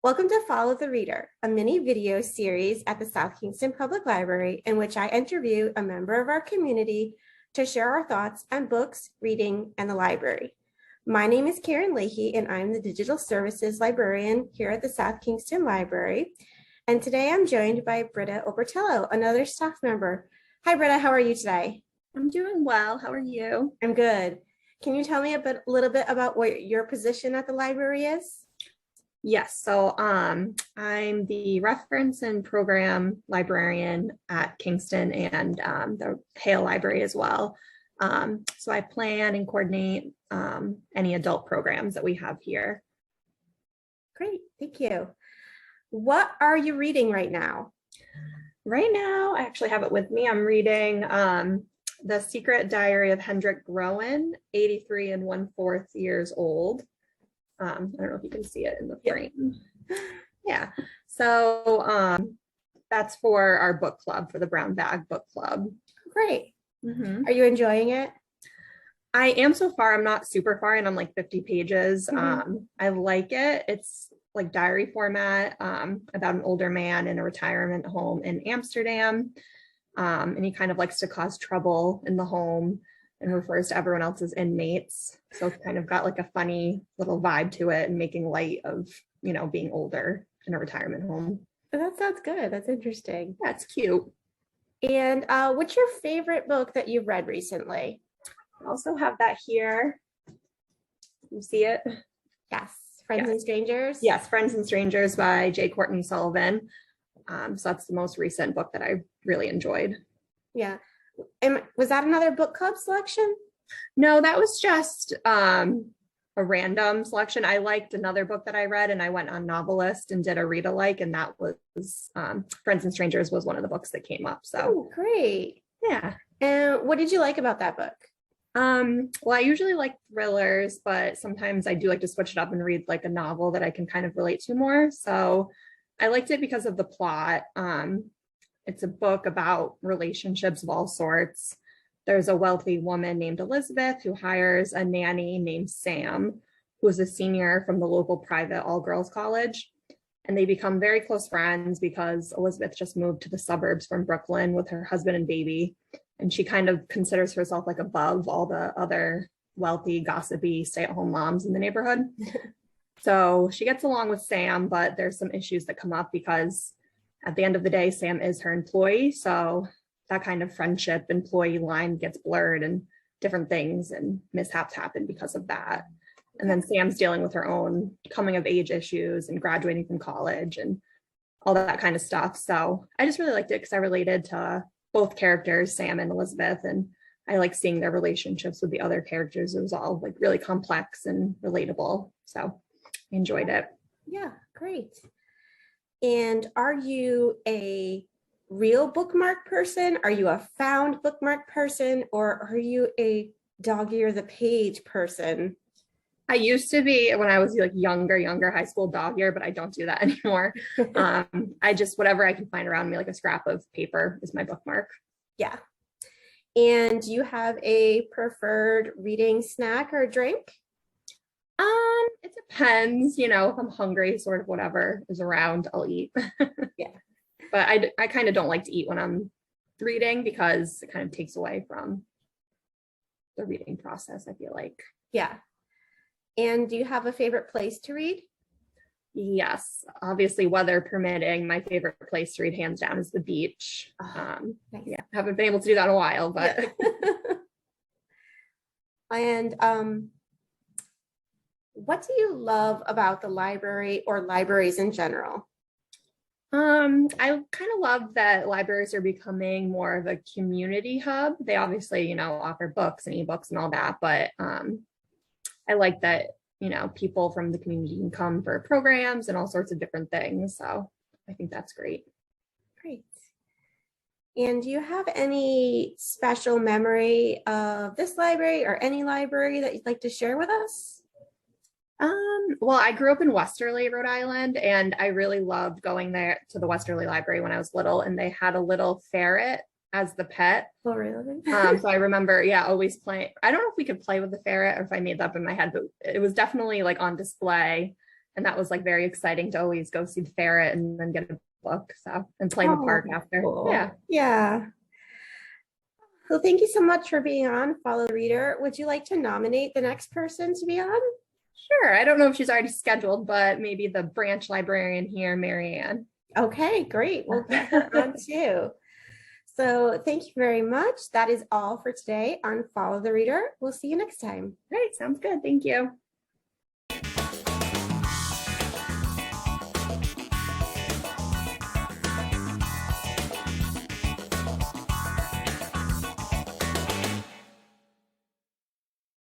Welcome to Follow the Reader, a mini video series at the South Kingston Public Library in which I interview a member of our community to share our thoughts on books, reading, and the library. My name is Karen Leahy, and I'm the Digital Services Librarian here at the South Kingston Library. And today I'm joined by Britta Obertello, another staff member. Hi, Britta. How are you today? I'm doing well. How are you? I'm good. Can you tell me a little bit about what your position at the library is? Yes, so I'm the reference and program librarian at Kingston and the Hale library as well. So I plan and coordinate any adult programs that we have here. Great, thank you. What are you reading right now? Right now, I actually have it with me. I'm reading The Secret Diary of Hendrik Groen, 83 and 1/4 years old. I don't know if you can see it in the frame. Yeah. So that's for our book club, for the Brown Bag Book Club. Great. Are you enjoying it? I am so far. I'm not super far and I'm like 50 pages. I like it. It's like diary format about an older man in a retirement home in Amsterdam. And he kind of likes to cause trouble in the home and refers to everyone else as inmates. So it's kind of got like a funny little vibe to it and making light of, you know, being older in a retirement home. That sounds good. That's interesting. That's cute. And what's your favorite book that you've read recently? I also have that here. You see it? Yes. Friends and Strangers? Yes, Friends and Strangers by Courtney Sullivan. So that's the most recent book that I really enjoyed. Yeah. And was that another book club selection? No, that was just a random selection. I liked another book that I read and I went on Novelist and did a read alike, and that was Friends and Strangers was one of the books that came up. So oh, great. Yeah. And what did you like about that book? Well, I usually like thrillers, but sometimes I do like to switch it up and read like a novel that I can kind of relate to more. So I liked it because of the plot. It's a book about relationships of all sorts. There's a wealthy woman named Elizabeth who hires a nanny named Sam, who is a senior from the local private all-girls college. And they become very close friends because Elizabeth just moved to the suburbs from Brooklyn with her husband and baby. And she kind of considers herself like above all the other wealthy, gossipy, stay-at-home moms in the neighborhood. So she gets along with Sam, but there's some issues that come up because at the end of the day, Sam is her employee. So that kind of friendship employee line gets blurred and different things and mishaps happen because of that. And then Sam's dealing with her own coming of age issues and graduating from college and all that kind of stuff. So I just really liked it because I related to both characters, Sam and Elizabeth, and I like seeing their relationships with the other characters. It was all like really complex and relatable. So I enjoyed it. Yeah, great. And are you a real bookmark person? Are you a found bookmark person? Or are you a dog ear the page person? I used to be, when I was like younger high school, dog ear, but I don't do that anymore. I just, whatever I can find around me, like a scrap of paper is my bookmark. Yeah. And do you have a preferred reading snack or drink? It depends, you know, if I'm hungry, sort of whatever is around, I'll eat. Yeah. But I kind of don't like to eat when I'm reading because it kind of takes away from the reading process, I feel like. Yeah. And do you have a favorite place to read? Yes, obviously, weather permitting, my favorite place to read hands down is the beach. Nice. Yeah, haven't been able to do that in a while, but and what do you love about the library or libraries in general? I kind of love that libraries are becoming more of a community hub. They obviously, you know, offer books and ebooks and all that, but I like that, you know, people from the community can come for programs and all sorts of different things. So I think that's great. Great. And do you have any special memory of this library or any library that you'd like to share with us? Well, I grew up in Westerly, Rhode Island, and I really loved going there to the Westerly Library when I was little, and they had a little ferret as the pet. Oh, really? So I remember, yeah, always playing. I don't know if we could play with the ferret or if I made that up in my head, but it was definitely like on display. And that was like very exciting to always go see the ferret and then get a book. So, and play in the park after. Cool. Yeah. Yeah. Well, thank you so much for being on Follow the Reader. Would you like to nominate the next person to be on? Sure. I don't know if she's already scheduled, but maybe the branch librarian here, Marianne. Okay, great. We'll get her on too. So thank you very much. That is all for today on Follow the Reader. We'll see you next time. All right. Sounds good. Thank you.